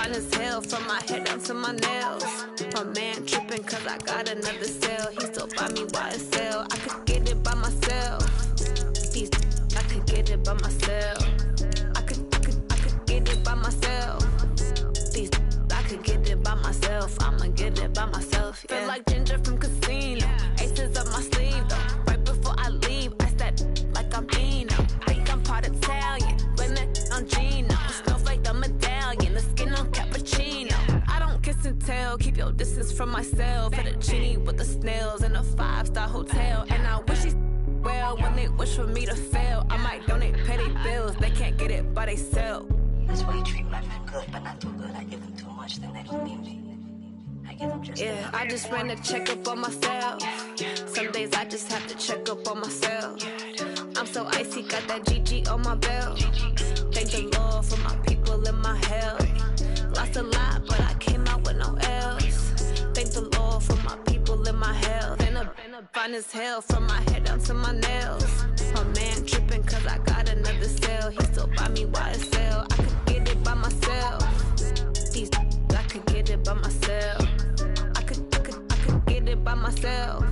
fine as hell from my head down to my nails. My man tripping cause I got another sale. He still buy me YSL. I could get it by myself. These I could get it by myself. I could get it by myself. These I could get it by myself. I'ma get it by myself. Yeah. Feel like Ginger from Casino. Aces up my sleeve though. Right before I leave, I said like I'm Dino. Think I'm part Italian, blame it on Gino. Snowflake the medallion, the skin on cappuccino. I don't kiss and tell, keep your distance from myself. Fettuccine with the snails in a 5-star hotel. And I wish he's well when they wish for me to fail. I might donate petty bills, they can't get it by they sell. That's why you treat my friend good, but not too good. I give them too much, then they don't need me. I give them just yeah, I just ran a checkup on myself. Some days I just have to check up on myself. I'm so icy, got that GG on my belt. Thank the Lord for my people in my health. Lost a lot, but I came out with no else. Thank the Lord for my people in my health. And a fine as hell from my head down to my nails. My man tripping cause I got another sale. He still buy me YSL. I could get it by myself. These I could get it by myself. I could get it by myself.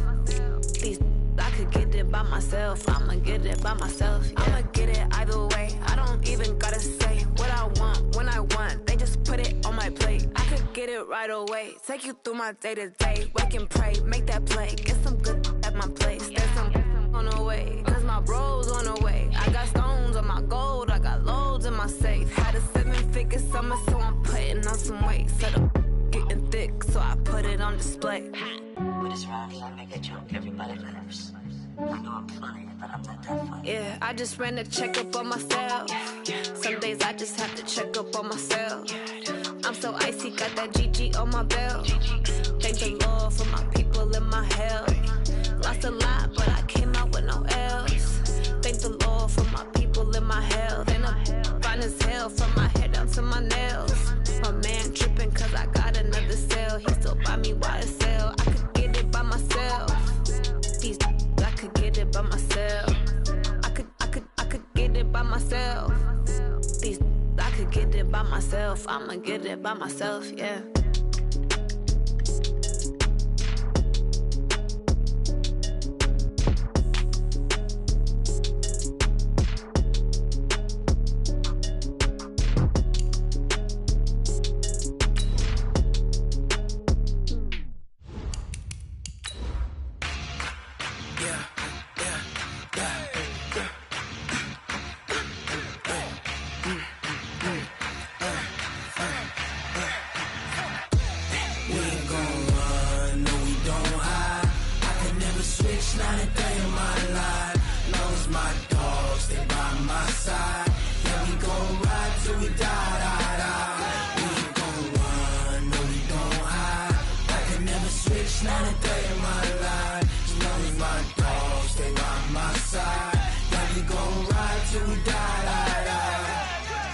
These I could get it by myself. I'ma get it by myself. Yeah. I'ma get it either way. I don't even gotta say what I want when I want. They just put it on my plate. I could get it right away. Take you through my day to day. Wake and pray, make that play. Get some good at my place. There's some on the way. Cause my bro's on the way. I got stones on my gold. I got loads in my safe. Had a 7-figure summer, so I'm putting on some weight. Set up getting thick, so I put it on display. With this round, I make a joke, everybody laughs. I know I'm funny, but I'm not that funny. Yeah, I just ran a checkup on myself. Some days I just have to check up on myself. I'm so icy, got that GG on my belt. Thank the Lord for my people in my health. Lost a lot, but I came out with no else. Thank the Lord for my people in my health. And I'm fine as hell from my head down to my nails. My man tripping cause I got another sale. He still buy me YSL. I could get it by myself. These I could get it by myself. I could get it by myself. These I could get it by myself. I'ma get it by myself, yeah.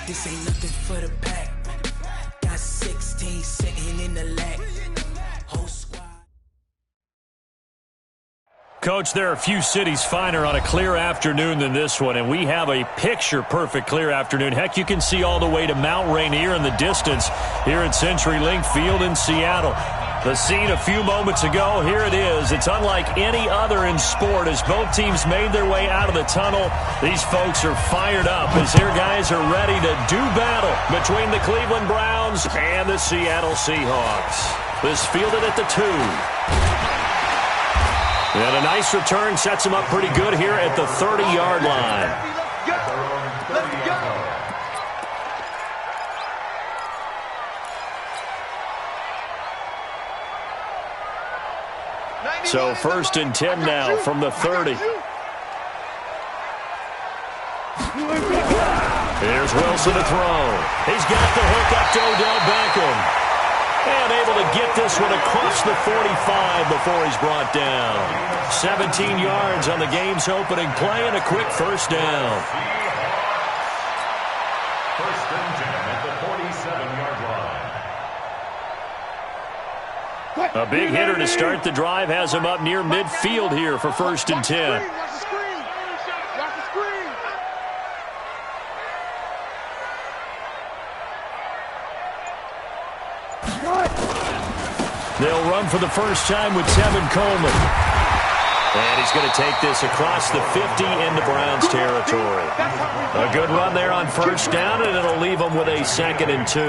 This ain't nothing for the pack. Got 16 sitting in the lap. Whole squad. Coach, there are a few cities finer on a clear afternoon than this one, and we have a picture-perfect clear afternoon. Heck, you can see all the way to Mount Rainier in the distance here at CenturyLink Field in Seattle. The scene a few moments ago, here it is. It's unlike any other in sport as both teams made their way out of the tunnel. These folks are fired up as their guys are ready to do battle between the Cleveland Browns and the Seattle Seahawks. This fielded at the 2. And a nice return sets him up pretty good here at the 30-yard line. Let's go. So 1st and 10 now from the 30. Here's Wilson to throw. He's got the hook up to Odell Beckham. And able to get this one across the 45 before he's brought down. 17 yards on the game's opening play and a quick first down. First and 10 at the 47-yard line. A big hitter to start the drive has him up near midfield here for 1st and 10. They'll run for the first time with Tevin Coleman. And he's going to take this across the 50 into Browns territory. A good run there on first down, and it'll leave them with a 2nd and 2.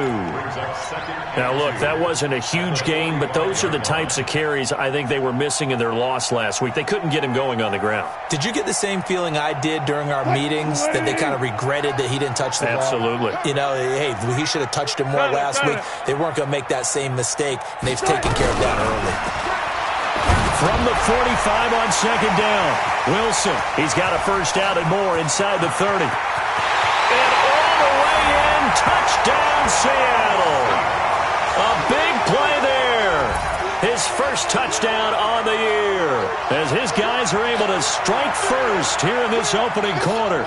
Now, look, that wasn't a huge gain, but those are the types of carries I think they were missing in their loss last week. They couldn't get him going on the ground. Did you get the same feeling I did during our meetings, that they kind of regretted that he didn't touch the ball? Absolutely. You know, hey, he should have touched him more last week. They weren't going to make that same mistake, and they've taken care of that early. From the 45 on 2nd down, Wilson. He's got a first down and more inside the 30. And all the way in, touchdown Seattle. A big play there. His first touchdown on the year as his guys are able to strike first here in this opening quarter.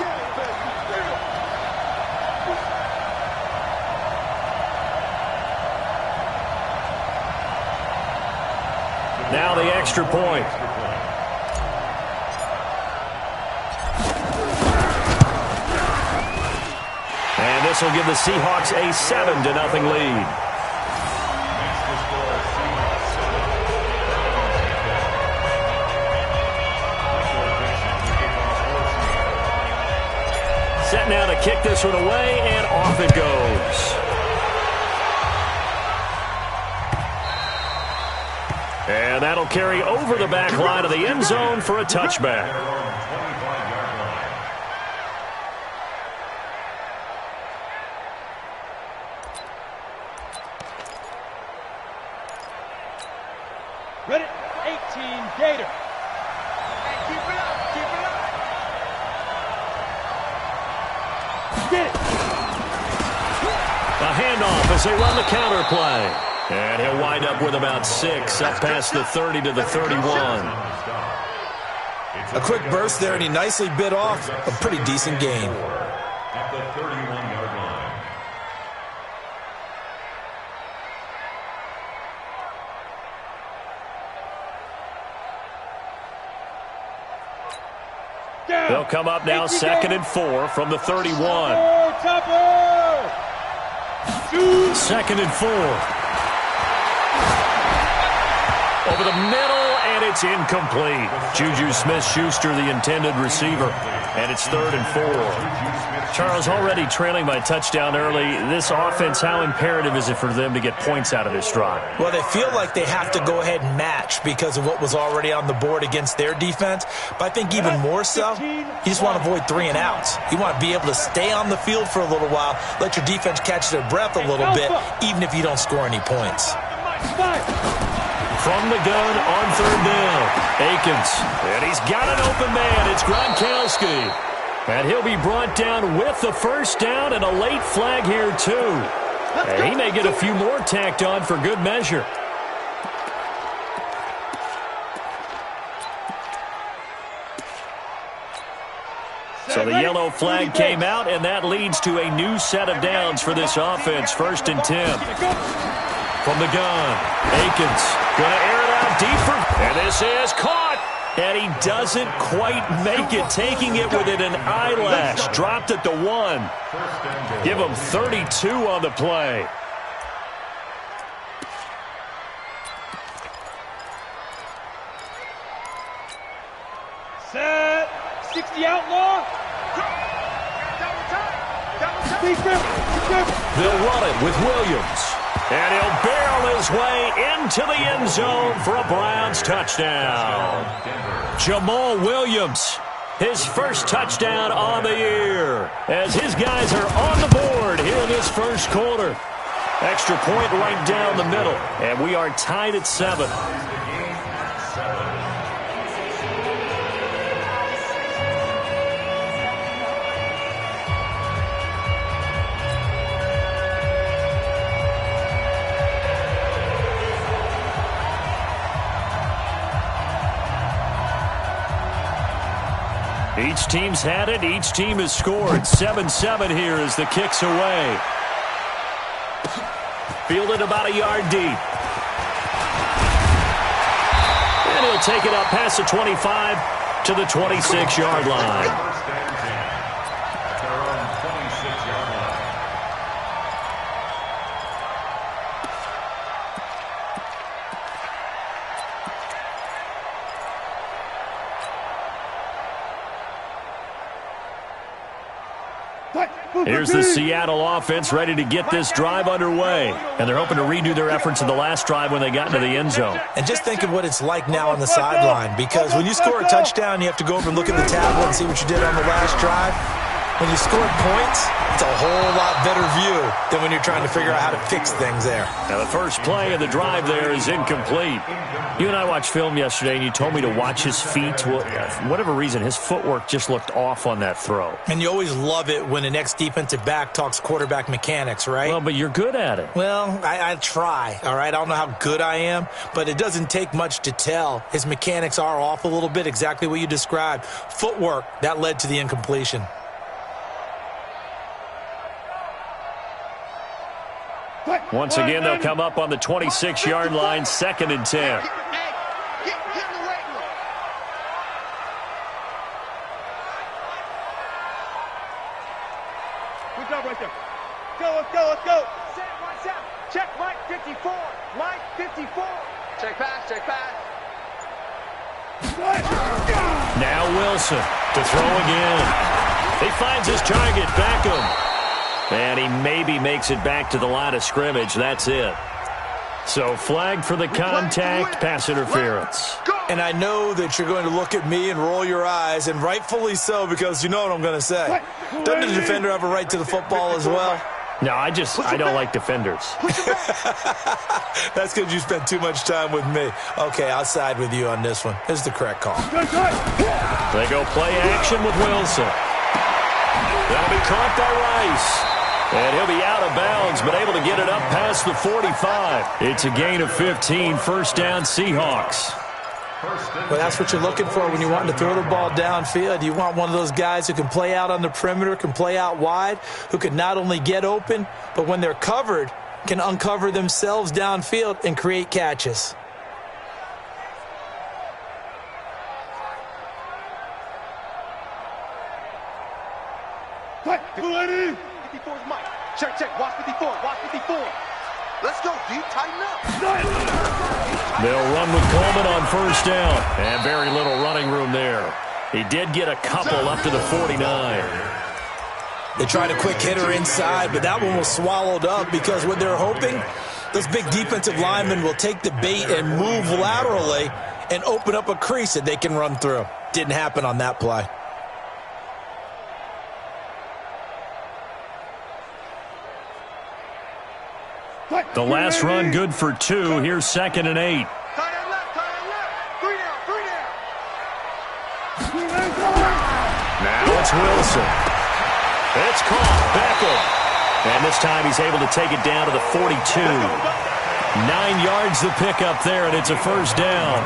Now the extra point. And this will give the Seahawks a 7-0 lead. Set now to kick this one away, and off it goes. And that'll carry over the back line of the end zone for a touchback. Ready? 18, Gator. Keep it up, keep it up. Get it. A handoff as they run the counter play. And he'll wind up with about 6, up past the 30 to the 31. A quick burst there, and he nicely bit off a pretty decent gain. At the 31-yard line. They'll come up now 2nd and 4 from the 31. 2nd and 4. Over the middle, and it's incomplete. Juju Smith-Schuster, the intended receiver, and it's 3rd and 4. Charles, already trailing by touchdown early. This offense, how imperative is it for them to get points out of this drive? Well, they feel like they have to go ahead and match because of what was already on the board against their defense. But I think even more so, you just want to avoid 3 and outs. You want to be able to stay on the field for a little while, let your defense catch their breath a little bit, even if you don't score any points. From the gun on 3rd down, Akins. And he's got an open man. It's Gronkowski. And he'll be brought down with the first down and a late flag here, too. And he may get a few more tacked on for good measure. So the yellow flag came out, and that leads to a new set of downs for this offense. 1st and 10. From the gun, Akins going to air it out deeper. And this is caught. And he doesn't quite make it, taking it within an eyelash. Dropped at the 1. Give him 32 on the play. Set. 60 outlaw. They'll run it with Williams. And he'll barrel his way into the end zone for a Browns touchdown. Jamal Williams, his first touchdown on the year, as his guys are on the board here in this first quarter. Extra point right down the middle, and we are tied at 7. Each team's had it. Each team has scored. 7-7 here as the kick's away. Fielded about a yard deep. And he'll take it up past the 25 to the 26-yard line. Here's the Seattle offense ready to get this drive underway. And they're hoping to redo their efforts in the last drive when they got into the end zone. And just think of what it's like now on the sideline, because when you score a touchdown, you have to go over and look at the tablet and see what you did on the last drive. When you scored points, it's a whole lot better view than when you're trying to figure out how to fix things there. Now the first play of the drive there is incomplete. You and I watched film yesterday, and you told me to watch his feet. Well, for whatever reason, his footwork just looked off on that throw. And you always love it when an ex-defensive back talks quarterback mechanics, right? Well, but you're good at it. Well, I try, all right? I don't know how good I am, but it doesn't take much to tell. His mechanics are off a little bit, exactly what you described. Footwork, that led to the incompletion. Once again, they'll come up on the 26-yard line, 2nd and 10. Get in the weight room. Good job right there. Let's go. Set, 1-7. Check Mike 54. Mike 54. Check pass. Now Wilson to throw again. He finds his target, Beckham. And he maybe makes it back to the line of scrimmage. That's it. So flag for the contact, pass interference. And I know that you're going to look at me and roll your eyes, and rightfully so, because you know what I'm going to say. Doesn't the defender have a right to the football as well? No, I don't like defenders. That's because you spent too much time with me. Okay, I'll side with you on this one. This is the correct call. They go play action with Wilson. That'll be caught by Rice. And he'll be out of bounds, but able to get it up past the 45. It's a gain of 15, first down Seahawks. Well, that's what you're looking for when you want to throw the ball downfield. You want one of those guys who can play out on the perimeter, can play out wide, who can not only get open, but when they're covered, can uncover themselves downfield and create catches. Ready? 54's Mike. Check. Watch 54. Let's go, D. Tighten up. They'll run with Coleman on first down. And very little running room there. He did get a couple up to the 49. They tried a quick hitter inside, but that one was swallowed up because what they're hoping, those big defensive linemen will take the bait and move laterally and open up a crease that they can run through. Didn't happen on that play. The last run good for 2. Here's 2nd and 8. Tight end left. 3 down. Now it's Wilson. It's caught. Beckham. And this time he's able to take it down to the 42. 9 yards the pickup there, and it's a first down.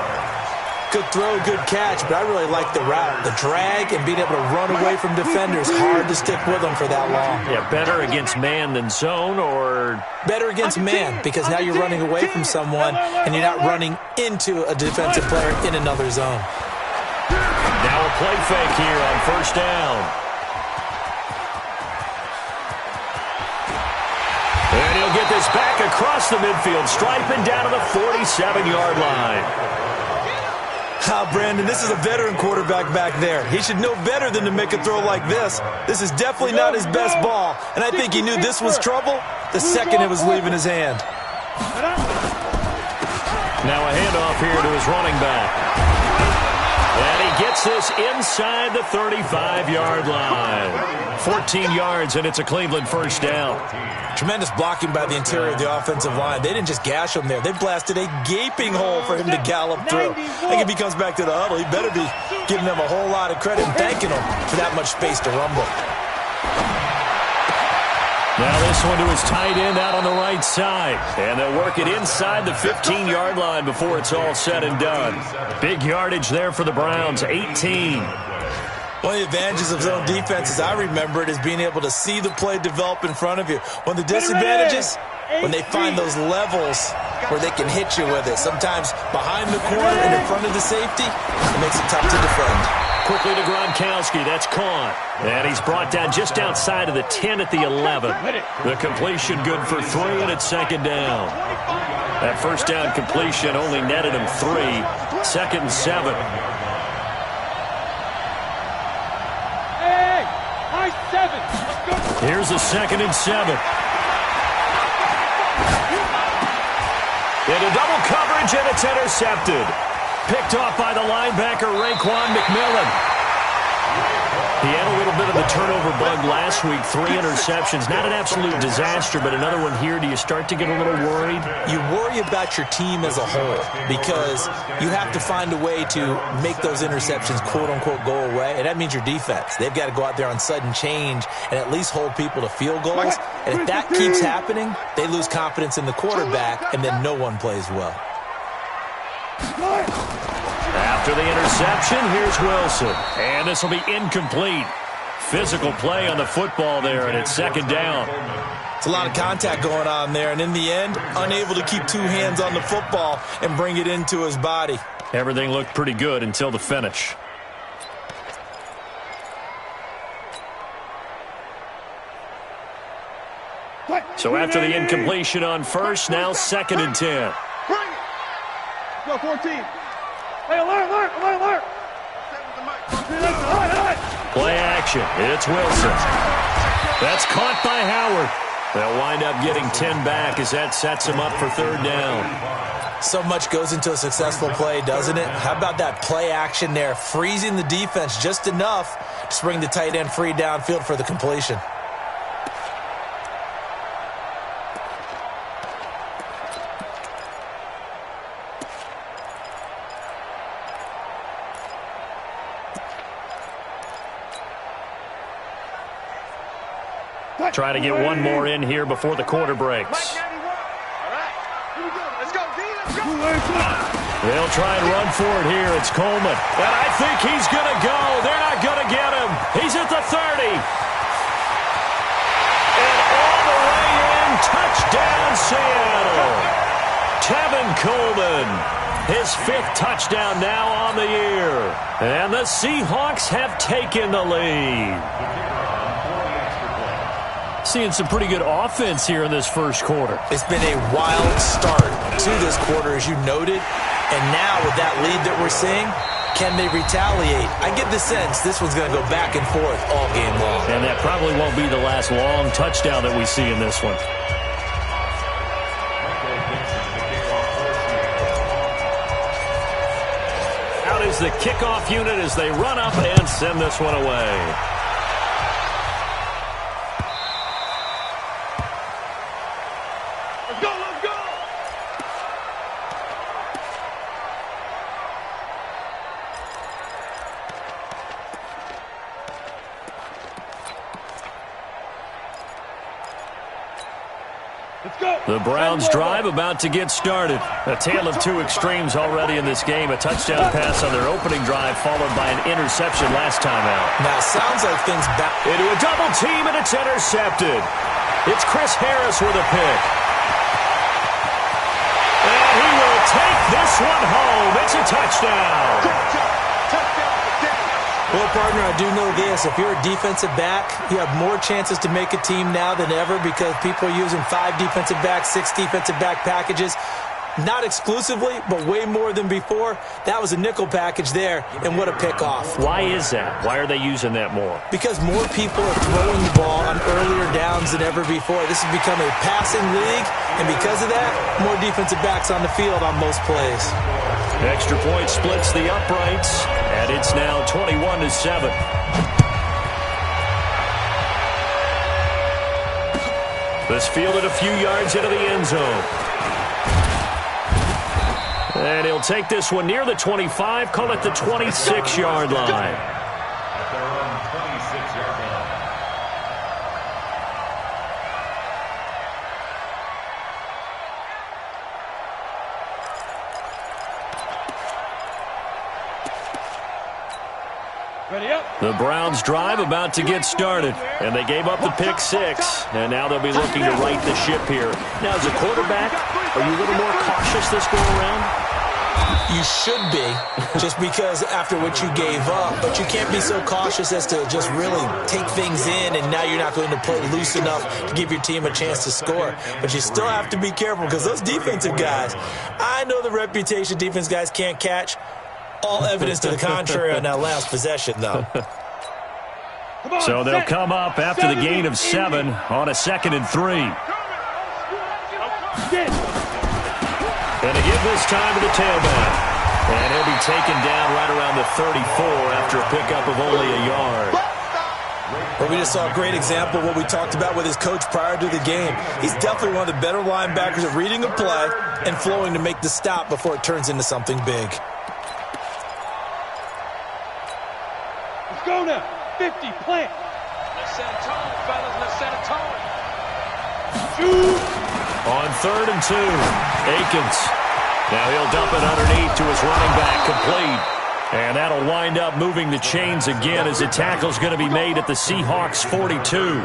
Good throw, good catch, but I really like the route. The drag and being able to run away from defenders. Hard to stick with them for that long. Yeah, better against man than zone, or... Better against man, because now you're running away from someone and you're not running into a defensive player in another zone. Now a play fake here on first down. And he'll get this back across the midfield stripe and down to the 47-yard line. Brandon, this is a veteran quarterback back there. He should know better than to make a throw like this. This is definitely not his best ball, and I think he knew this was trouble the second it was leaving his hand. Now a handoff here to his running back. And he gets this inside the 35-yard line. 14 yards, and it's a Cleveland first down. Tremendous blocking by the interior of the offensive line. They didn't just gash him there. They blasted a gaping hole for him to gallop through. I think if he comes back to the huddle, he better be giving them a whole lot of credit and thanking them for that much space to rumble. Now this one to his tight end out on the right side. And they'll work it inside the 15-yard line before it's all said and done. Big yardage there for the Browns, 18. One of the advantages of zone defense, as I remember it, is being able to see the play develop in front of you. One of the disadvantages, when they find those levels where they can hit you with it. Sometimes behind the corner and in front of the safety, it makes it tough to defend. Quickly to Gronkowski. That's caught. And he's brought down just outside of the 10 at the 11. The completion good for 3, and it's second down. That first down completion only netted him 3. 2nd and 7. Here's a 2nd and 7. Into double coverage, and it's intercepted. Picked off by the linebacker, Raekwon McMillan. He had a little bit of a turnover bug last week, 3 interceptions. Not an absolute disaster, but another one here. Do you start to get a little worried? You worry about your team as a whole because you have to find a way to make those interceptions, quote-unquote, go away, and that means your defense. They've got to go out there on sudden change and at least hold people to field goals. And if that keeps happening, they lose confidence in the quarterback, and then no one plays well. After the interception, here's Wilson. And this will be incomplete. Physical play on the football there, and it's 2nd down. It's a lot of contact going on there, and in the end, unable to keep 2 hands on the football and bring it into his body. Everything looked pretty good until the finish. So after the incompletion on first, now 2nd and 10. Go 14. Hey, alert. Play action. It's Wilson. That's caught by Howard. They'll wind up getting 10 back as that sets him up for 3rd down. So much goes into a successful play, doesn't it? How about that play action there, freezing the defense just enough to bring the tight end free downfield for the completion. Try to get one more in here before the quarter breaks. Let's go, D. Let's go. They'll try and run for it here. It's Coleman. And I think he's going to go. They're not going to get him. He's at the 30. And all the way in. Touchdown, Seattle. Tevin Coleman. His 5th touchdown now on the year. And the Seahawks have taken the lead. Seeing some pretty good offense here in this first quarter. It's been a wild start to this quarter, as you noted. And now with that lead that we're seeing, can they retaliate? I get the sense this one's going to go back and forth all game long. And that probably won't be the last long touchdown that we see in this one. Out is the kickoff unit as they run up and send this one away. The Browns drive about to get started. A tale of 2 extremes already in this game. A touchdown pass on their opening drive followed by an interception last time out. Now, sounds like things back into a double team, and it's intercepted. It's Chris Harris with a pick. And he will take this one home. It's a touchdown. Well, partner, I do know this. If you're a defensive back, you have more chances to make a team now than ever because people are using 5 defensive backs, 6 defensive back packages. Not exclusively, but way more than before. That was a nickel package there, and what a pickoff. Why is that? Why are they using that more? Because more people are throwing the ball on earlier downs than ever before. This has become a passing league, and because of that, more defensive backs on the field on most plays. Extra point splits the uprights, and it's now 21-7. This fielded a few yards into the end zone. And he'll take this one near the 25, call it the 26-yard line. At their own 26-yard line. The Browns drive about to get started, and they gave up the pick 6, and now they'll be looking to right the ship here. Now, as a quarterback, are you a little more cautious this go around? You should be, just because after what you gave up, but you can't be so cautious as to just really take things in, and now you're not going to play loose enough to give your team a chance to score. But you still have to be careful because those defensive guys, I know the reputation defense guys can't catch. All evidence to the contrary on that last possession, though. So they'll come up after the gain of 7 on a 2nd and 3. And they give this time to the tailback. And he'll be taken down right around the 34 after a pickup of only a yard. Well, we just saw a great example of what we talked about with his coach prior to the game. He's definitely one of the better linebackers at reading a play and flowing to make the stop before it turns into something big. Let's go now. 50, plant. Let's set a tone, fellas. Let's set a tone. Shoot. On 3rd and 2, Akins. Now he'll dump it underneath to his running back, complete. And that'll wind up moving the chains again as the tackle's going to be made at the Seahawks 42.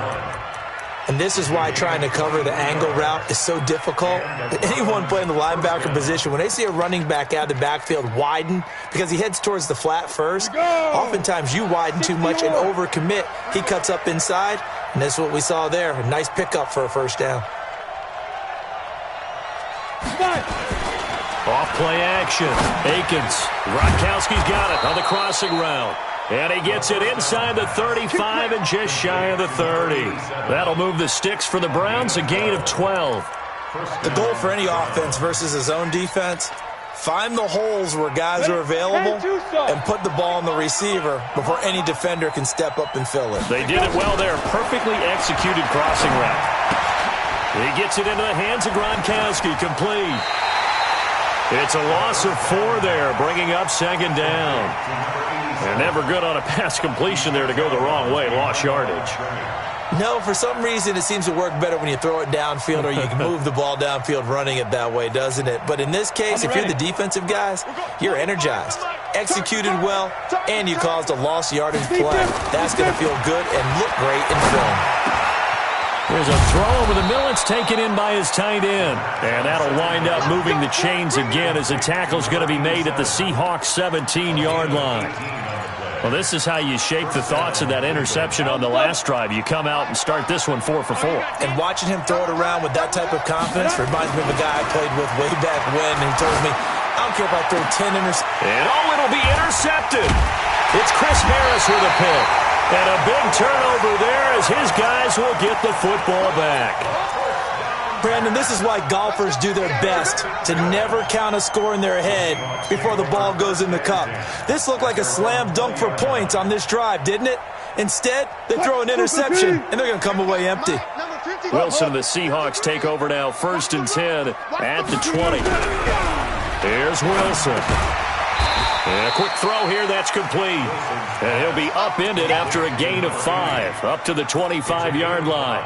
And this is why trying to cover the angle route is so difficult. Anyone playing the linebacker position, when they see a running back out of the backfield widen because he heads towards the flat first, oftentimes you widen too much and overcommit. He cuts up inside, and that's what we saw there. A nice pickup for a first down. Off play action. Akins. Gronkowski's got it on the crossing route. And he gets it inside the 35 and just shy of the 30. That'll move the sticks for the Browns, a gain of 12. The goal for any offense versus his own defense, find the holes where guys are available and put the ball on the receiver before any defender can step up and fill it. They did it well there. Perfectly executed crossing route. He gets it into the hands of Gronkowski, complete. It's a loss of 4 there, bringing up 2nd down. And never good on a pass completion there to go the wrong way. Lost yardage. No, for some reason it seems to work better when you throw it downfield or you can move the ball downfield running it that way, doesn't it? But in this case, if you're the defensive guys, you're energized, executed well, and you caused a lost yardage play. That's going to feel good and look great in film. There's a throw over the middle. It's taken in by his tight end. And that'll wind up moving the chains again as the tackle's going to be made at the Seahawks 17-yard line. Well, this is how you shake the thoughts of that interception on the last drive. You come out and start this one 4 for 4. And watching him throw it around with that type of confidence reminds me of a guy I played with way back when, and he told me, I don't care if I throw 10 interceptions. And it'll be intercepted. It's Chris Harris with a pick. And a big turnover there as his guys will get the football back. Brandon, this is why golfers do their best to never count a score in their head before the ball goes in the cup. This looked like a slam dunk for points on this drive, didn't it? Instead, they throw an interception, and they're going to come away empty. Wilson and the Seahawks take over now, 1st and 10 at the 20. Here's Wilson. And a quick throw here, that's complete. And he'll be upended after a gain of 5, up to the 25-yard line.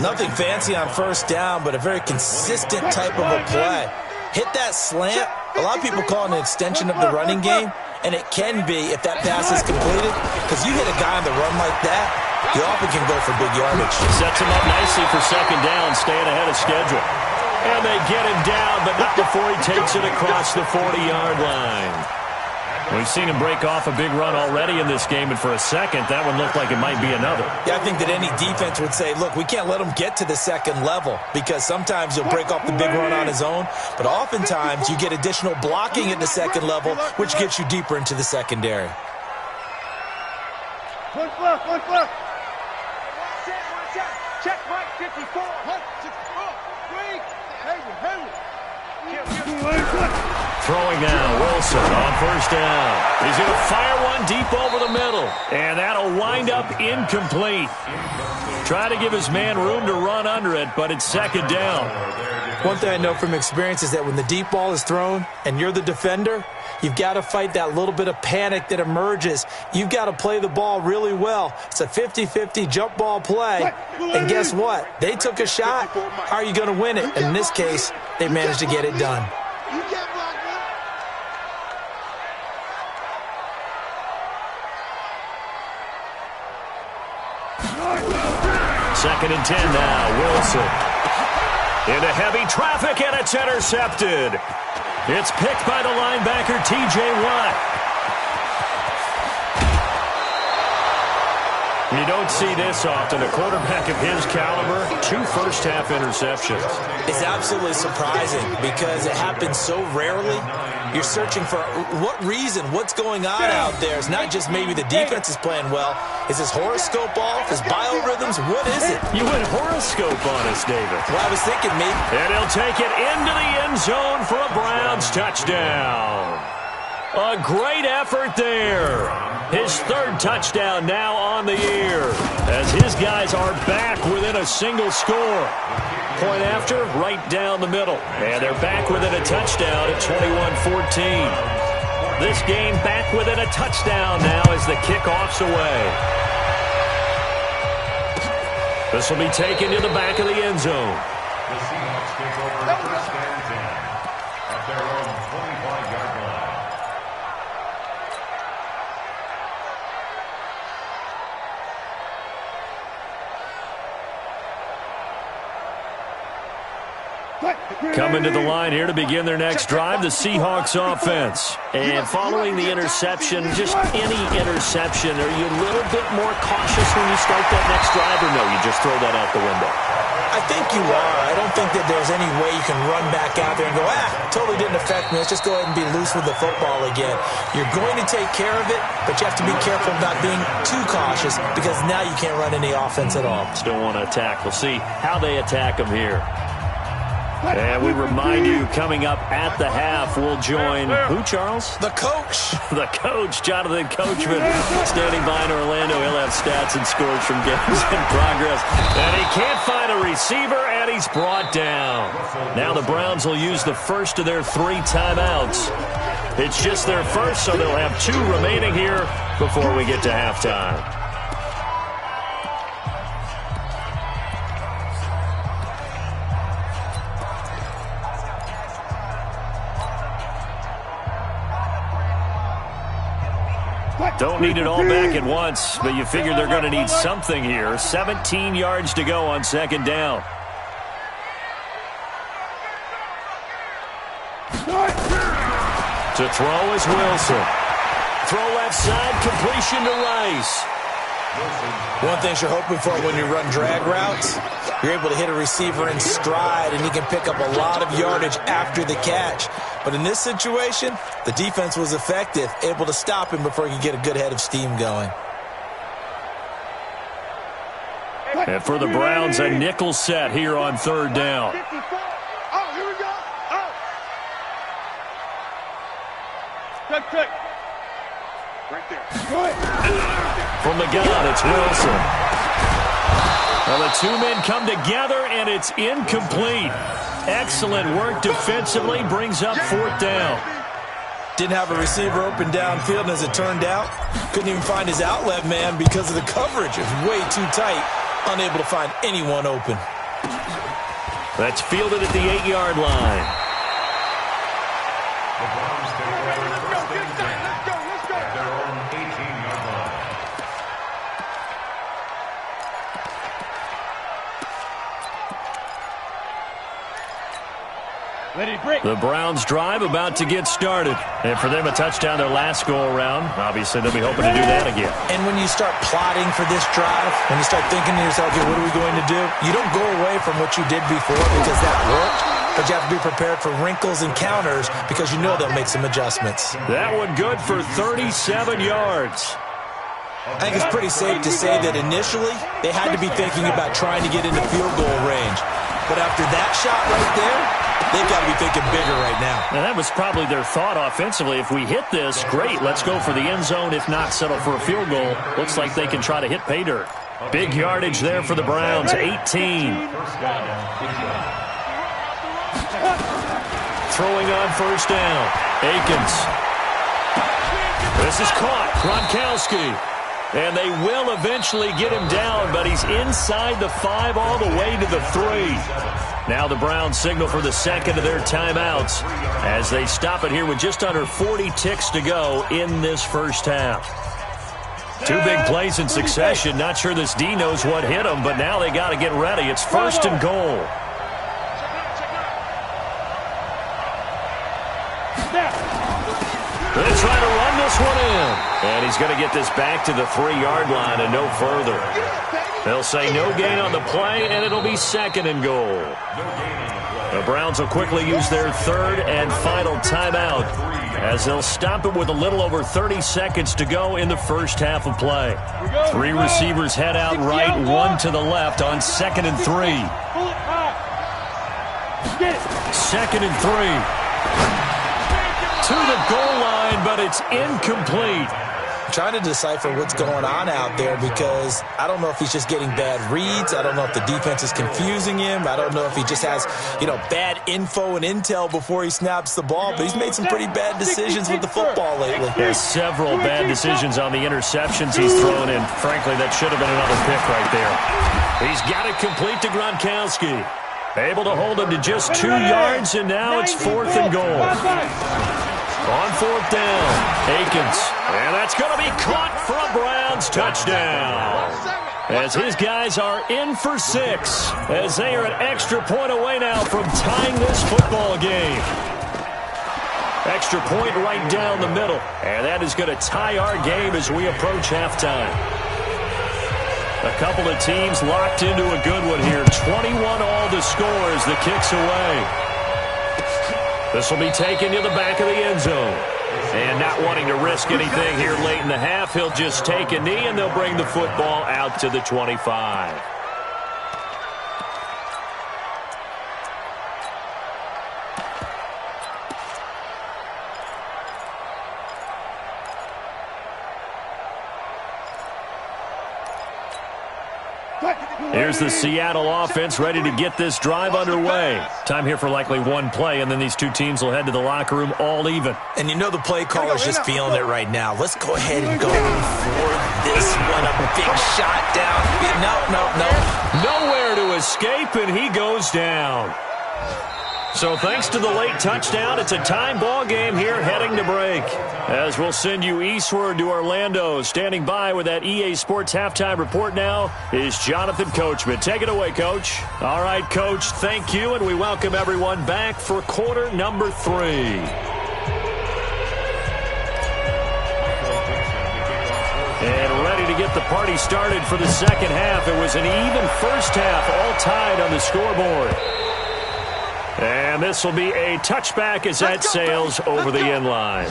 Nothing fancy on first down, but a very consistent type of a play. Hit that slant. A lot of people call it an extension of the running game, and it can be if that pass is completed, because you hit a guy on the run like that, he often can go for big yardage. Sets him up nicely for 2nd down, staying ahead of schedule. And they get him down, but not before he takes it across the 40-yard line. We've seen him break off a big run already in this game, and for a second, that one looked like it might be another. Yeah, I think that any defense would say, look, we can't let him get to the 2nd level, because sometimes he'll break off the big run on his own, but oftentimes you get additional blocking at the 2nd level, which gets you deeper into the secondary. One fluff. Check Mike 54. Throwing now, Wilson on 1st down. He's going to fire one deep over the middle. And that'll wind up incomplete. Try to give his man room to run under it, but it's 2nd down. One thing I know from experience is that when the deep ball is thrown and you're the defender, you've got to fight that little bit of panic that emerges. You've got to play the ball really well. It's a 50-50 jump ball play. And guess what? They took a shot. How are you going to win it? And in this case, they managed to get it done. 2nd and 10 now, Wilson. Into heavy traffic, and it's intercepted. It's picked by the linebacker, T.J. Watt. You don't see this often. A quarterback of his caliber, 2 first-half interceptions. It's absolutely surprising because it happens so rarely. You're searching for what reason, what's going on out there. It's not just maybe the defense is playing well. Is his horoscope off? His biorhythms? What is it? You went horoscope on us, David. Well, I was thinking maybe. And he'll take it into the end zone for a Browns touchdown. A great effort there. His 3rd touchdown now on the year as his guys are back within a single score. Point after, right down the middle. And they're back within a touchdown at 21-14. This game back within a touchdown now as the kickoff's away. This will be taken to the back of the end zone. The Seahawks take over first and 10 at their own 25-yard line. Coming to the line here to begin their next drive, the Seahawks offense. And following the interception, just any interception, are you a little bit more cautious when you start that next drive, or no, you just throw that out the window? I think you are. I don't think that there's any way you can run back out there and go, totally didn't affect me. Let's just go ahead and be loose with the football again. You're going to take care of it, but you have to be careful about being too cautious because now you can't run any offense at all. Still want to attack. We'll see how they attack them here. And we remind you, coming up at the half, we'll join who, Charles? The coach. The coach, Jonathan Coachman, standing by in Orlando. He'll have stats and scores from games in progress. And he can't find a receiver, and he's brought down. Now the Browns will use the first of their 3 timeouts. It's just their first, so they'll have 2 remaining here before we get to halftime. Don't need it all back at once, but you figure they're going to need something here. 17 yards to go on 2nd down. To throw is Wilson. Throw left side, completion to Rice. One thing you're hoping for when you run drag routes, you're able to hit a receiver in stride, and he can pick up a lot of yardage after the catch. But in this situation, the defense was effective, able to stop him before he could get a good head of steam going. And for the Browns, a nickel set here on 3rd down. Oh, here we go. Oh. Check. Right there. From the gun, it's Wilson. Well, the 2 men come together, and it's incomplete. Excellent work defensively, brings up 4th down. Didn't have a receiver open downfield, and as it turned out, couldn't even find his outlet man because of the coverage. It was way too tight, unable to find anyone open. That's fielded at the 8-yard line. The Browns take over first and 10 at their own 18-yard line. The Browns drive about to get started. And for them, a touchdown their last go-around. Obviously, they'll be hoping to do that again. And when you start plotting for this drive, when you start thinking to yourself, okay, what are we going to do? You don't go away from what you did before because that worked, but you have to be prepared for wrinkles and counters because you know they'll make some adjustments. That one good for 37 yards. I think it's pretty safe to say that initially they had to be thinking about trying to get into field goal range. But after that shot right there, they've got to be thinking bigger right now. And that was probably their thought offensively. If we hit this, great, let's go for the end zone. If not, settle for a field goal. Looks like they can try to hit pay dirt. Big yardage there for the Browns, 18. Throwing on 1st down, Akins. This is caught, Gronkowski. And they will eventually get him down, but he's inside the 5 all the way to the 3. Now the Browns signal for the 2nd of their timeouts as they stop it here with just under 40 ticks to go in this first half. 2 big plays in succession. Not sure this D knows what hit him, but now they got to get ready. It's 1st and goal. They try to run this one in. And he's going to get this back to the 3-yard line and no further. They'll say no gain on the play, and it'll be 2nd and goal. The Browns will quickly use their 3rd and final timeout as they'll stop it with a little over 30 seconds to go in the first half of play. 3 receivers head out right, 1 to the left on 2nd and 3. 2nd and 3. To the goal line, but it's incomplete. Trying to decipher what's going on out there because I don't know if he's just getting bad reads. I don't know if the defense is confusing him. I don't know if he just has, bad info and intel before he snaps the ball. But he's made some pretty bad decisions with the football lately. There's several bad decisions on the interceptions he's thrown in. Frankly, that should have been another pick right there. He's got it complete to Gronkowski. Able to hold him to just 2 yards, and now it's 4th and goal. On 4th down, Akins. And that's going to be caught for a Browns touchdown. As his guys are in for 6, as they are an extra point away now from tying this football game. Extra point right down the middle. And that is going to tie our game as we approach halftime. A couple of teams locked into a good one here. 21 all to score as the kick's away. This will be taken to the back of the end zone. And not wanting to risk anything here late in the half, he'll just take a knee, and they'll bring the football out to the 25. Here's the Seattle offense ready to get this drive underway. Time here for likely 1 play, and then these 2 teams will head to the locker room all even. And the play caller's just feeling it right now. Let's go ahead and go for this one. A big shot down. No. Nowhere to escape, and he goes down. So thanks to the late touchdown, it's a time ball game here heading to break. As we'll send you eastward to Orlando. Standing by with that EA Sports halftime report now is Jonathan Coachman. Take it away, Coach. All right, Coach, thank you, and we welcome everyone back for quarter number 3. And ready to get the party started for the second half. It was an even first half, all tied on the scoreboard. And this will be a touchback as that sails over the end line.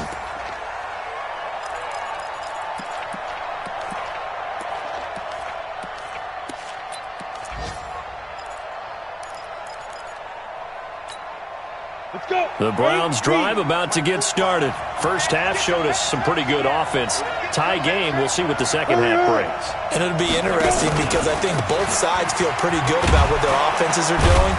The Browns drive about to get started. First half showed us some pretty good offense. Tie game, we'll see what the second half brings. And it'll be interesting because I think both sides feel pretty good about what their offenses are doing.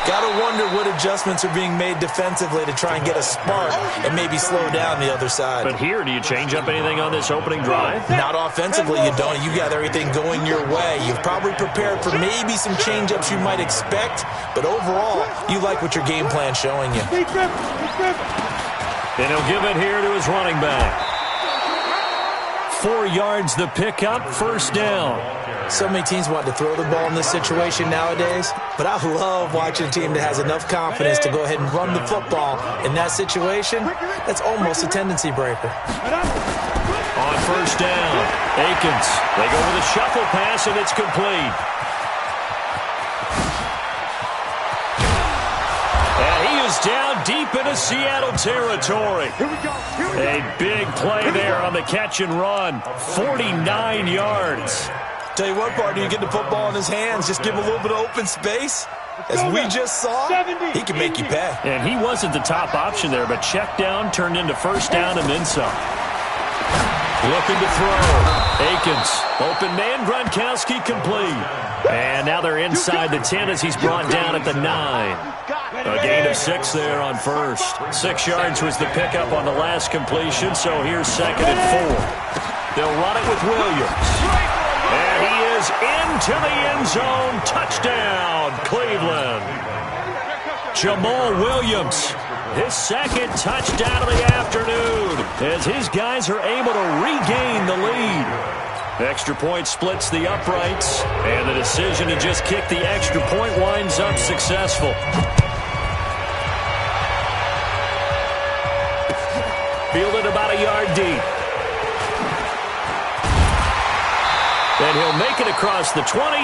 Got to wonder what adjustments are being made defensively to try and get a spark and maybe slow down the other side. But here, do you change up anything on this opening drive? Not offensively, you don't. You got everything going your way. You've probably prepared for maybe some change-ups you might expect, but overall, you like what your game plan's showing you. And he'll give it here to his running back. 4 yards the pickup, first down. So many teams want to throw the ball in this situation nowadays, but I love watching a team that has enough confidence to go ahead and run the football. In that situation, that's almost a tendency breaker. On first down, Akins. They go with a shuffle pass, and it's complete. And he is down deep into Seattle territory. A big play there on the catch and run. 49 yards. Tell you what, partner, you get the football in his hands, just give him a little bit of open space. As we just saw, he can make you pay. And he wasn't the top option there, but check down turned into first down and then some. Looking to throw. Akins. Open man, Gronkowski complete. And now they're inside the 10 as he's brought down at the 9. A gain of 6 there on first. 6 yards was the pickup on the last completion, so here's second and 4. They'll run it with Williams. And he is into the end zone. Touchdown, Cleveland. Jamal Williams, his second touchdown of the afternoon, as his guys are able to regain the lead. Extra point splits the uprights, and the decision to just kick the extra point winds up successful. fielded about a yard deep. And he'll make it across the 20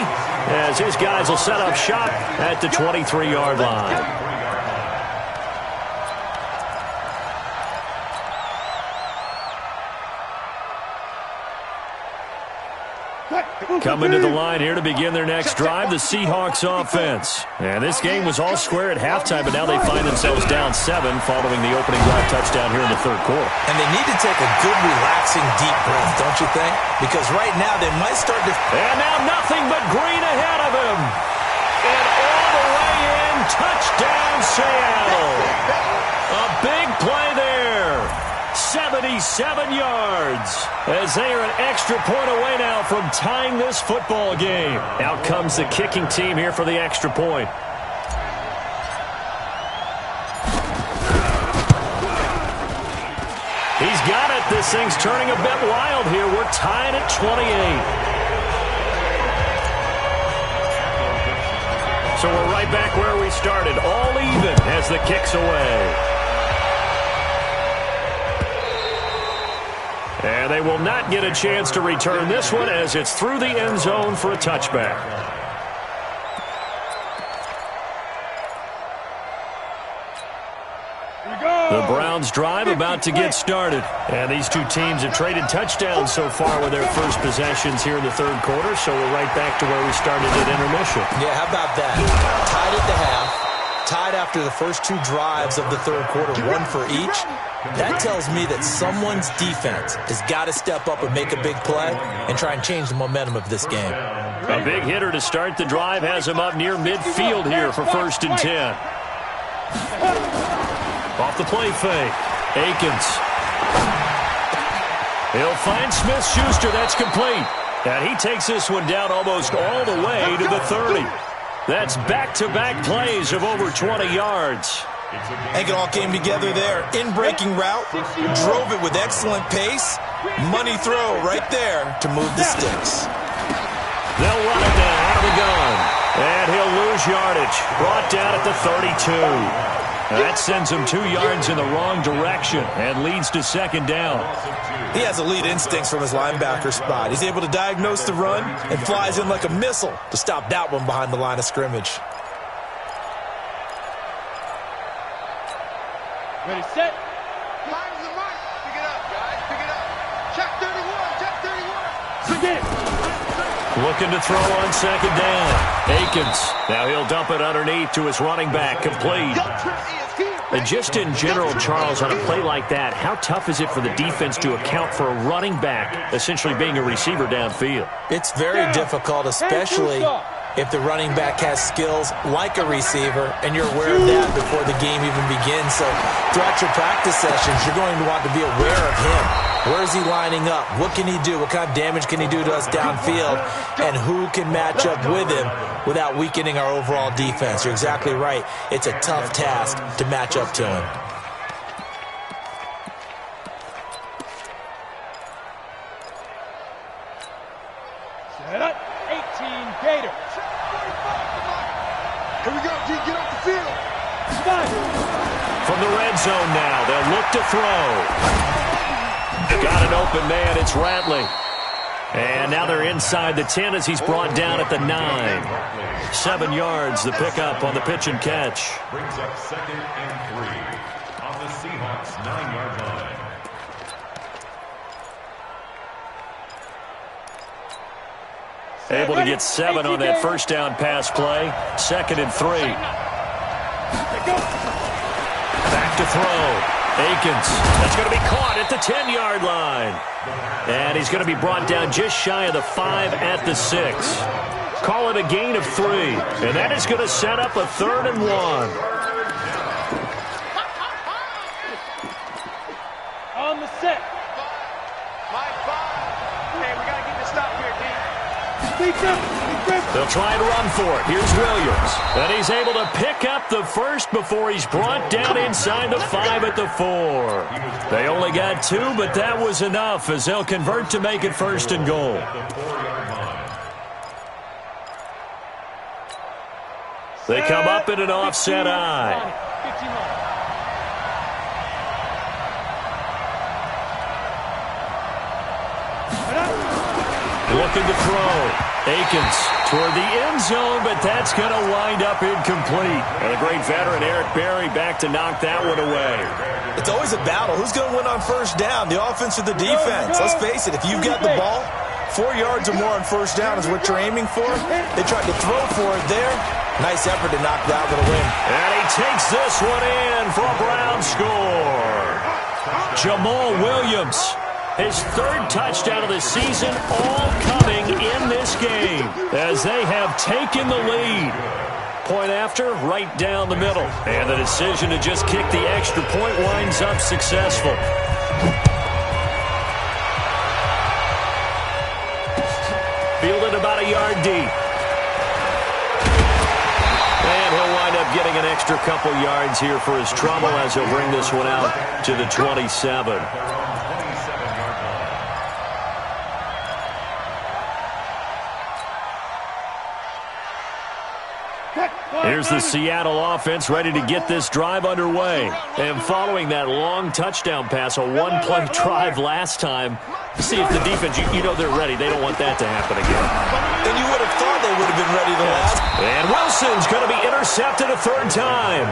as his guys will set up shop at the 23-yard line. Coming to the line here to begin their next drive, the Seahawks offense. And this game was all square at halftime, but now they find themselves down 7 following the opening drive touchdown here in the third quarter. And they need to take a good, relaxing, deep breath, don't you think? Because right now they might start to... And now nothing but green ahead of him. And all the way in, touchdown Seattle. A big play there. 77 yards as they are an extra point away now from tying this football game. Out comes the kicking team here for the extra point. He's got it. This thing's turning a bit wild here. We're tied at 28. So we're right back where we started, all even as the kick's away. And they will not get a chance to return this one as it's through the end zone for a touchback. The Browns drive about to get started. And these two teams have traded touchdowns so far with their first possessions here in the third quarter, so we're right back to where we started at intermission. Yeah, how about that? Tied at the half. Tied after the first two drives of the third quarter, one for each. That tells me that someone's defense has got to step up and make a big play and try and change the momentum of this game. A big hitter to start the drive has him up near midfield here for 1st and 10. Off the play fake. Akins. He'll find Smith-Schuster. That's complete. And he takes this one down almost all the way to the 30. That's back-to-back plays of over 20 yards. I think it all came together there. In-breaking route, drove it with excellent pace. Money throw right there to move the sticks. They'll run it down out of the gun. And he'll lose yardage. Brought down at the 32. That sends him 2 yards in the wrong direction and leads to 2nd down. He has elite instincts from his linebacker spot. He's able to diagnose the run and flies in like a missile to stop that one behind the line of scrimmage. Ready, set. Line to the mark. Pick it up, guys. Pick it up. Check 31. Check 31. Again. Looking to throw on 2nd down. Akins. Now he'll dump it underneath to his running back. Complete. And just in general, Charles, on a play like that, how tough is it for the defense to account for a running back essentially being a receiver downfield? It's very difficult, especially if the running back has skills like a receiver, and you're aware of that before the game even begins. So throughout your practice sessions, you're going to want to be aware of him. Where is he lining up? What can he do? What kind of damage can he do to us downfield? And who can match up with him without weakening our overall defense? You're exactly right. It's a tough task to match up to him. Set up. 18 Gators. Here we go, G. Get off the field. From the red zone now, they'll look to throw. Got an open man, it's Ratley. And now they're inside the 10 as he's brought down at the 9. 7 yards, the pickup on the pitch and catch. Brings up 2nd and 3 on the Seahawks 9-yard line. Able to get 7 on that first down pass play. 2nd and 3. Back to throw. Akins. That's going to be caught at the 10-yard line. And he's going to be brought down just shy of the 5 at the 6. Call it a gain of 3. And that is going to set up a 3rd and 1. On the set. Line 5. Hey, we got to get this stop here, D. They'll try and run for it. Here's Williams. And he's able to pick up the first before he's brought down inside the 5 at the 4. They only got 2, but that was enough as they'll convert to make it 1st and goal. They come up in an offset eye. looking to throw. Akins toward the end zone, but that's going to wind up incomplete. And the great veteran Eric Berry back to knock that one away. It's always a battle. Who's going to win on first down, the offense or the defense? Let's face it, if you've got the ball, 4 yards or more on first down is what you're aiming for. They tried to throw for it there. Nice effort to knock that one away. And he takes this one in for a Brown score. Jamal Williams, his third touchdown of the season, all coming in this game as they have taken the lead. Point after, right down the middle. And the decision to just kick the extra point winds up successful. Fielded about a yard deep. And he'll wind up getting an extra couple yards here for his trouble as he'll bring this one out to the 27. Here's the Seattle offense ready to get this drive underway. And following that long touchdown pass, a one-play drive last time, see if the defense, you know they're ready. They don't want that to happen again. And you would have thought they would have been ready the last. And Wilson's going to be intercepted a third time.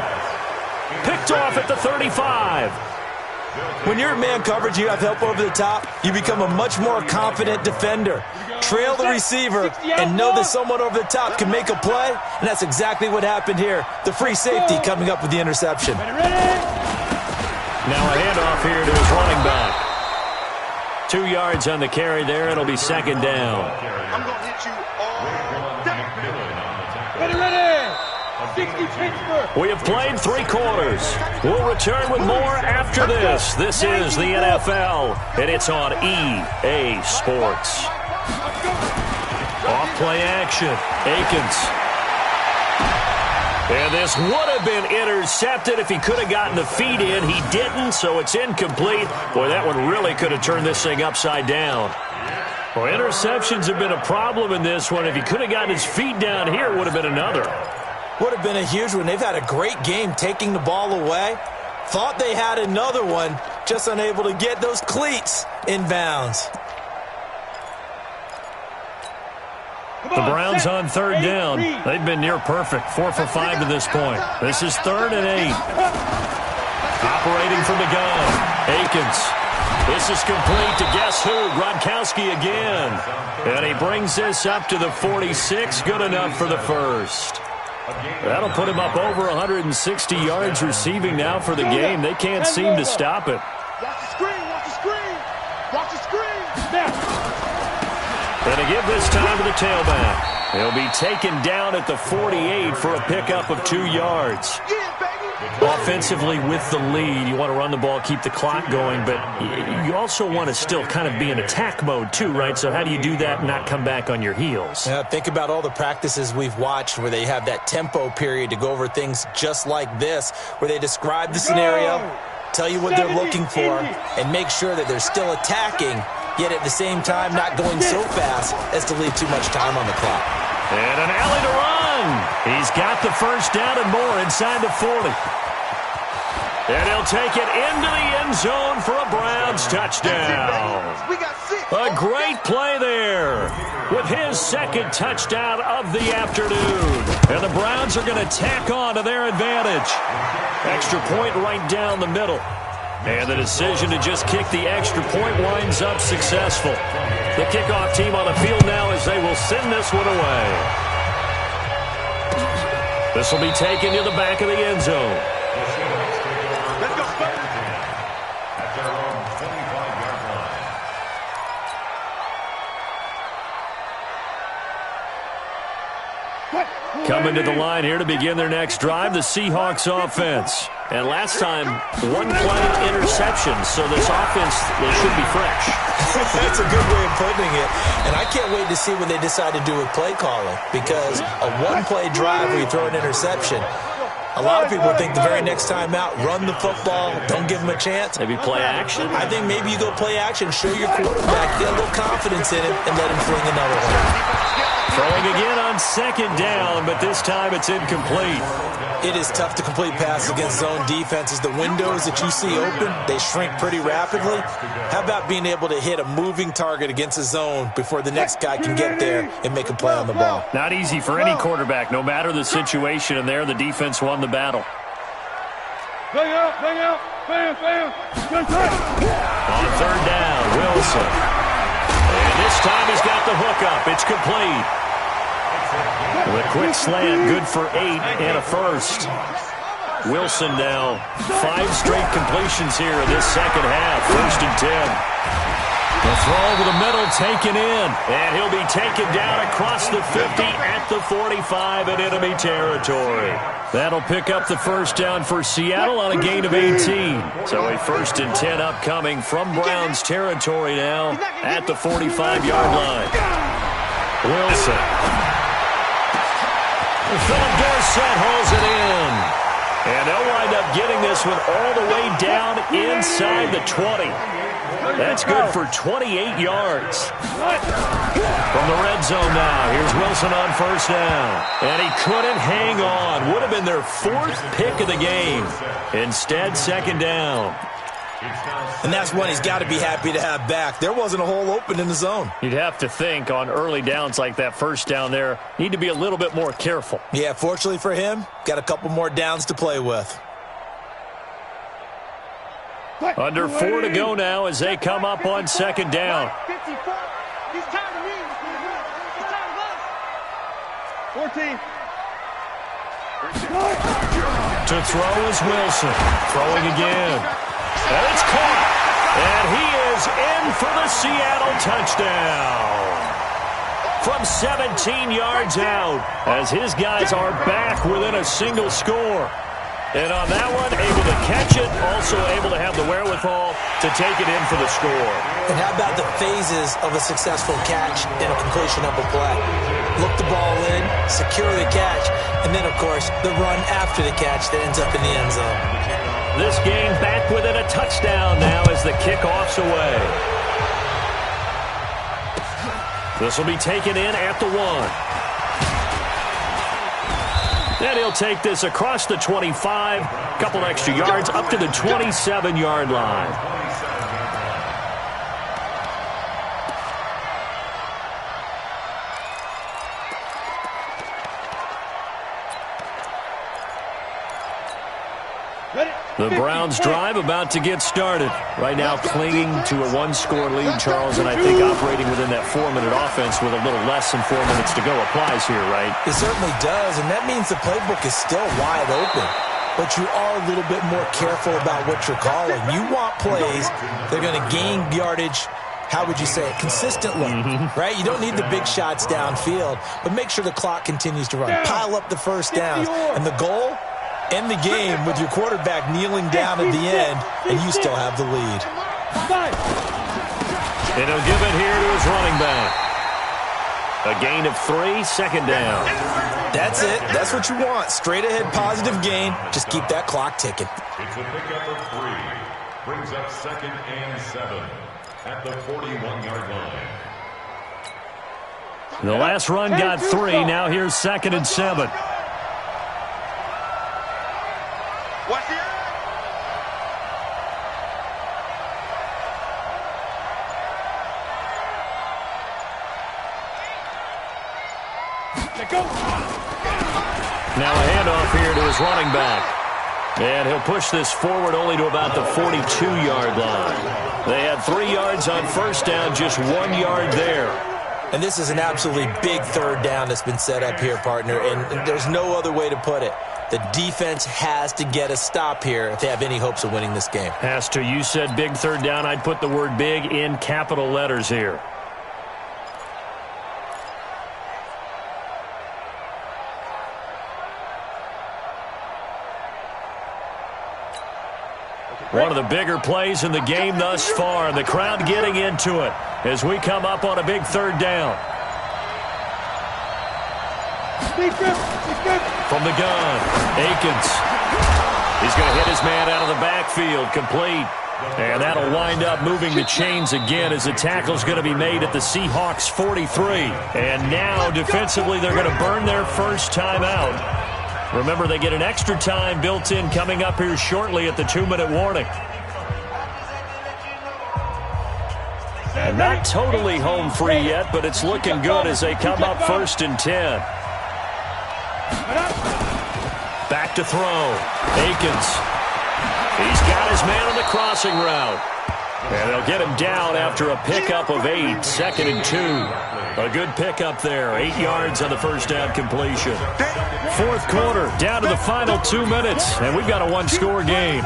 Picked off at the 35. When you're in man coverage, you have help over the top, you become a much more confident defender. Trail the receiver and know that someone over the top can make a play, and that's exactly what happened here. The free safety coming up with the interception. Now a handoff here to his running back. 2 yards on the carry there. It'll be second down. I'm going to hit you all day. Ready. 60 Pittsburgh. We have played 3 quarters. We'll return with more after this. This is the NFL, and it's on EA Sports. Off-play action. Akins. And this would have been intercepted if he could have gotten the feet in. He didn't, so it's incomplete. Boy, that one really could have turned this thing upside down. Well, interceptions have been a problem in this one. If he could have gotten his feet down here, it would have been another. Would have been a huge one. They've had a great game taking the ball away. Thought they had another one, just unable to get those cleats in bounds. The Browns on third down. They've been near perfect. 4 for 5 to this point. This is 3rd and 8. Operating from the gun. Akins. This is complete to guess who? Gronkowski again. And he brings this up to the 46. Good enough for the first. That'll put him up over 160 yards receiving now for the game. They can't seem to stop it. Watch the screen. Watch the screen. Watch the screen. Now. And to give this time to the tailback. He'll be taken down at the 48 for a pickup of 2 yards. Offensively with the lead, you want to run the ball, keep the clock going, but you also want to still kind of be in attack mode too, right? So how do you do that and not come back on your heels? Yeah, think about all the practices we've watched where they have that tempo period to go over things just like this, where they describe the scenario, tell you what they're looking for, and make sure that they're still attacking, yet at the same time not going so fast as to leave too much time on the clock. And an alley to run. He's got the first down and more inside the 40. And he'll take it into the end zone for a Browns touchdown. A great play there with his second touchdown of the afternoon. And the Browns are going to tack on to their advantage. Extra point right down the middle. And the decision to just kick the extra point winds up successful. The kickoff team on the field now as they will send this one away. This will be taken to the back of the end zone. Let's go. At their own 25-yard line. Coming to the line here to begin their next drive, the Seahawks offense. And last time, 1-play interception, so this offense, they should be fresh. That's a good way of putting it. And I can't wait to see what they decide to do with play calling, because a one-play drive where you throw an interception, a lot of people think the very next time out, run the football, don't give them a chance. Maybe play action? I think maybe you go play action, show your quarterback, get a little confidence in him, and let him fling another one. Throwing again on second down, but this time it's incomplete. It is tough to complete passes against zone defenses. The windows that you see open, they shrink pretty rapidly. How about being able to hit a moving target against a zone before the next guy can get there and make a play on the ball? Not easy for any quarterback, no matter the situation, and there the defense won the battle. Bang out, bang out, bam, bam. On third down, Wilson. And this time he's got the hook up. It's complete. With a quick slant, good for 8 and a first. Wilson now 5 straight completions here in this second half. 1st and 10. The throw over the middle taken in. And he'll be taken down across the 50 at the 45 in enemy territory. That'll pick up the first down for Seattle on a gain of 18. So a 1st and 10 upcoming from Browns territory now at the 45-yard line. Wilson. Philip Dorsett holds it in. And they'll wind up getting this one all the way down inside the 20. That's good for 28 yards. From the red zone now, here's Wilson on first down. And he couldn't hang on. Would have been their 4th pick of the game. Instead, second down. And that's one he's got to be happy to have back. There wasn't a hole open in the zone. You'd have to think on early downs like that first down there, need to be a little bit more careful. Yeah, fortunately for him, got a couple more downs to play with. Under 4 to go now as they come up on second down. 54. He's tired of me. He's tired of us. 14. To throw is Wilson. Throwing again. And it's caught. And he is in for the Seattle touchdown. From 17 yards out as his guys are back within a single score. And on that one, able to catch it, also able to have the wherewithal to take it in for the score. And how about the phases of a successful catch and a completion of a play? Look the ball in, secure the catch, and then, of course, the run after the catch that ends up in the end zone. This game back within a touchdown now as the kickoff's away. This will be taken in at the 1. And he'll take this across the 25, couple extra yards up to the 27-yard line. The Browns drive about to get started. Right now clinging to a 1-score lead, Charles, and I think operating within that 4-minute offense with a little less than 4 minutes to go applies here, right? It certainly does, and that means the playbook is still wide open. But you are a little bit more careful about what you're calling. You want plays that are going to gain yardage, how would you say it, consistently, right? You don't need the big shots downfield, but make sure the clock continues to run. Pile up the first downs, and the goal? End the game with your quarterback kneeling down at the end, and you still have the lead. And he'll give it here to his running back. A gain of 3, second down. That's it. That's what you want. Straight ahead positive gain. Just keep that clock ticking. It's a pickup of 3. Brings up 2nd and 7 at the 41-yard line. The last run got 3. Now here's 2nd and 7. Watch the go. Now a handoff here to his running back. And he'll push this forward only to about the 42-yard line. They had 3 yards on first down, just 1 yard there. And this is an absolutely big third down that's been set up here, partner, and there's no other way to put it. The defense has to get a stop here if they have any hopes of winning this game. Has to. You said big third down. I'd put the word big in capital letters here. One of the bigger plays in the game thus far, and the crowd getting into it as we come up on a big third down. From the gun, Akins. He's going to hit his man out of the backfield, complete. And that'll wind up moving the chains again as the tackle's going to be made at the Seahawks 43. And now, defensively, they're going to burn their first time out. Remember, they get an extra time built in coming up here shortly at the 2-minute warning. And not totally home free yet, but it's looking good as they come up 1st and 10. Back to throw. Akins. He's got his man on the crossing route. And they'll get him down after a pickup of 8, 2nd and 2. A good pickup there, 8 yards on the first down completion. 4th quarter, down to the final 2 minutes, and we've got a one-score game.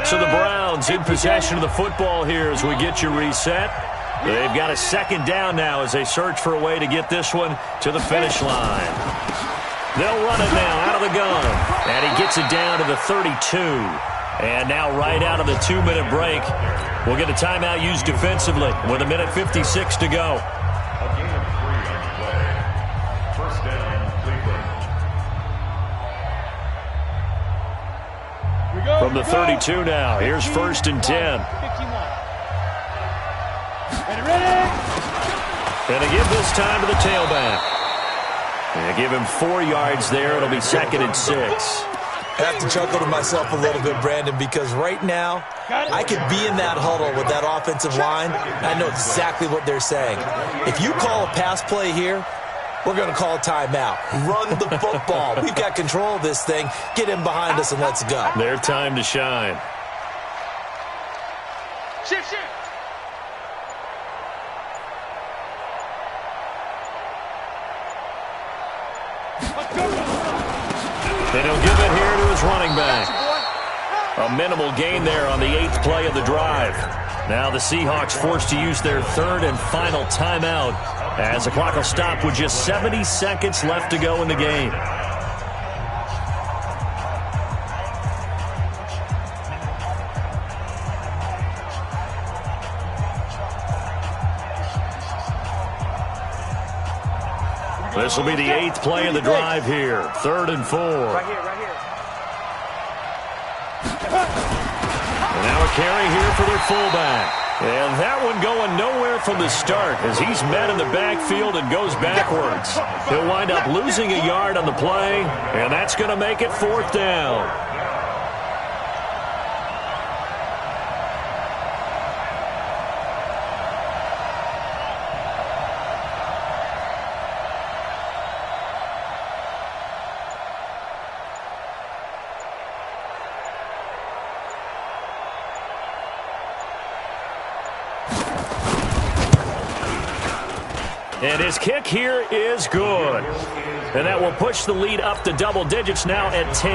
So the Browns in possession of the football here as we get you reset. They've got a 2nd down now as they search for a way to get this one to the finish line. They'll run it now out of the gun. And he gets it down to the 32. And now right out of the 2-minute break, we'll get a timeout used defensively with 1:56 to go. A gain of 3 on the play. First down, Cleveland. From the 32 now, here's 1st and 10. And they give this time to the tailback. And they give him 4 yards there. It'll be 2nd and 6. I have to chuckle to myself a little bit, Brandon, because right now I could be in that huddle with that offensive line, and I know exactly what they're saying. If you call a pass play here, we're going to call a timeout. Run the football. We've got control of this thing. Get him behind us and let's go. Their time to shine. Shift. And he'll give it here to his running back. A minimal gain there on the 8th play of the drive. Now the Seahawks forced to use their 3rd and final timeout as the clock will stop with just 70 seconds left to go in the game. This will be the 8th play of the drive here. 3rd and 4. Right here. And now a carry here for their fullback. And that one going nowhere from the start as he's met in the backfield and goes backwards. He'll wind up losing a yard on the play, and that's going to make it 4th down. And his kick here is good. And that will push the lead up to double digits now at 10.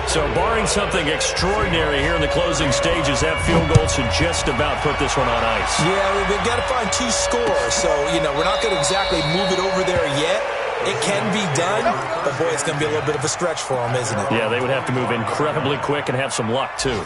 So barring something extraordinary here in the closing stages, that field goal should just about put this one on ice. Yeah, we've got to find 2 scores. So, we're not going to exactly move it over there yet. It can be done, but boy, it's going to be a little bit of a stretch for them, isn't it? Yeah, they would have to move incredibly quick and have some luck, too.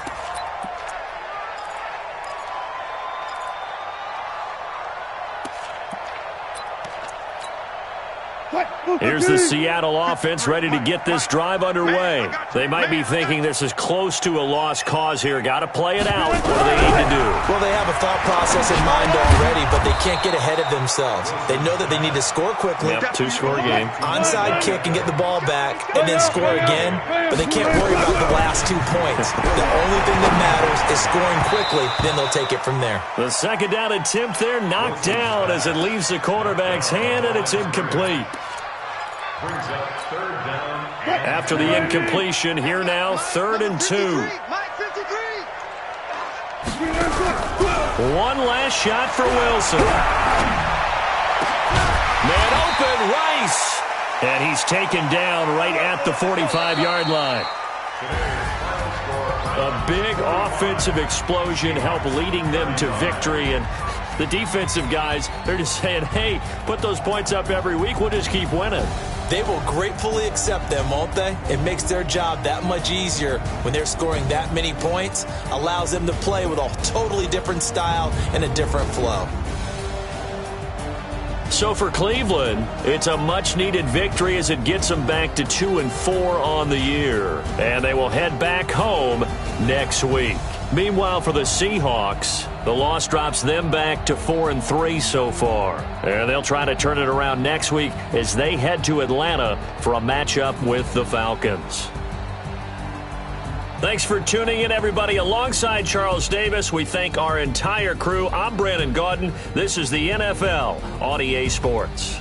Here's the Seattle offense ready to get this drive underway. They might be thinking this is close to a lost cause here. Got to play it out. What do they need to do? Well, they have a thought process in mind already, but they can't get ahead of themselves. They know that they need to score quickly. Yep, 2-score game. Onside kick and get the ball back and then score again, but they can't worry about the last 2 points. The only thing that matters is scoring quickly, then they'll take it from there. The 2nd down attempt there knocked down as it leaves the quarterback's hand, and it's incomplete. After the incompletion, here now, 3rd and 2. One last shot for Wilson. Man open, Rice. And he's taken down right at the 45-yard line. A big offensive explosion helped leading them to victory. And the defensive guys, they're just saying, hey, put those points up every week. We'll just keep winning. They will gratefully accept them, won't they? It makes their job that much easier when they're scoring that many points. Allows them to play with a totally different style and a different flow. So for Cleveland, it's a much-needed victory as it gets them back to 2-4 on the year. And they will head back home next week. Meanwhile, for the Seahawks, the loss drops them back to 4-3 so far. And they'll try to turn it around next week as they head to Atlanta for a matchup with the Falcons. Thanks for tuning in, everybody. Alongside Charles Davis, we thank our entire crew. I'm Brandon Gaudin. This is the NFL on EA Sports.